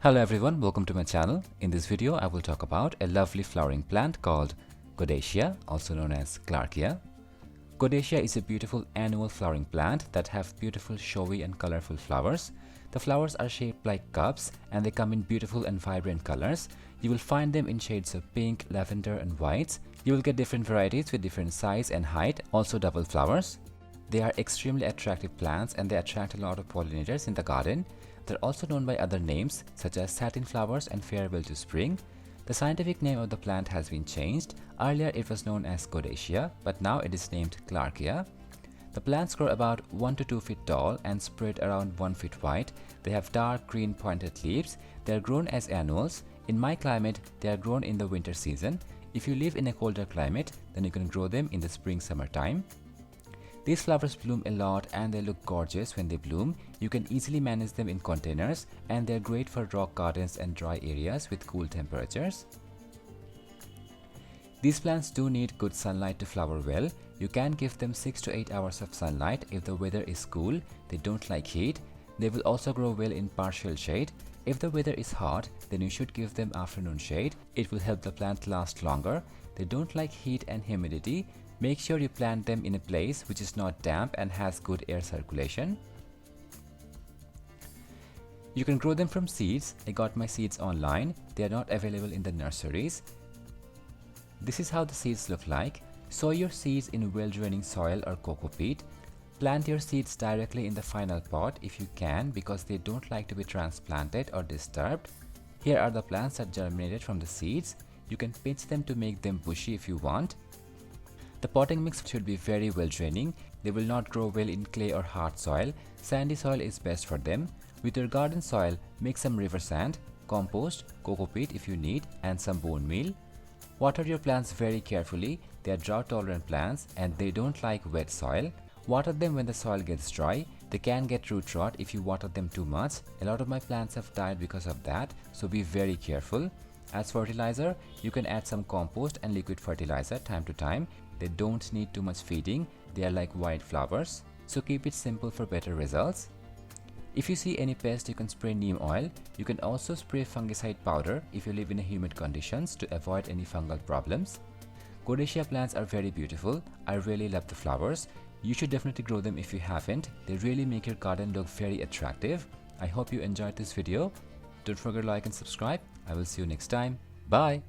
Hello everyone, welcome to my channel. In this video, I will talk about a lovely flowering plant called Godetia, also known as Clarkia. Godetia is a beautiful annual flowering plant that have beautiful showy and colorful flowers. The flowers are shaped like cups and they come in beautiful and vibrant colors. You will find them in shades of pink, lavender and whites. You will get different varieties with different size and height, also double flowers. They are extremely attractive plants and they attract a lot of pollinators in the garden. They're also known by other names such as satin flowers and farewell to spring. The scientific name of the plant has been changed. Earlier it was known as Godetia, but now it is named Clarkia. The plants grow about 1 to 2 feet tall and spread around 1 foot wide. They have dark green pointed leaves. They are grown as annuals. In my climate, they are grown in the winter season. If you live in a colder climate, then you can grow them in the spring-summer time. These flowers bloom a lot and they look gorgeous when they bloom. You can easily manage them in containers and they're great for rock gardens and dry areas with cool temperatures. These plants do need good sunlight to flower well. You can give them 6 to 8 hours of sunlight if the weather is cool. They don't like heat. They will also grow well in partial shade. If the weather is hot, then you should give them afternoon shade. It will help the plant last longer. They don't like heat and humidity. Make sure you plant them in a place which is not damp and has good air circulation. You can grow them from seeds. I got my seeds online. They are not available in the nurseries. This is how the seeds look like. Sow your seeds in well-draining soil or coco peat. Plant your seeds directly in the final pot if you can because they don't like to be transplanted or disturbed. Here are the plants that germinated from the seeds. You can pinch them to make them bushy if you want. The potting mix should be very well draining. They will not grow well in clay or hard soil. Sandy soil is best for them. With your garden soil, make some river sand, compost, coco peat if you need, and some bone meal. Water your plants very carefully. They are drought tolerant plants and they don't like wet soil. Water them when the soil gets dry. They can get root rot if you water them too much. A lot of my plants have died because of that, so be very careful. As fertilizer, you can add some compost and liquid fertilizer time to time. They don't need too much feeding. They are like wildflowers, so keep it simple for better results. If you see any pest, you can spray neem oil. You can also spray fungicide powder if you live in humid conditions to avoid any fungal problems. Godetia plants are very beautiful. I really love the flowers. You should definitely grow them if you haven't. They really make your garden look very attractive. I hope you enjoyed this video. Don't forget to like and subscribe. I will see you next time. Bye.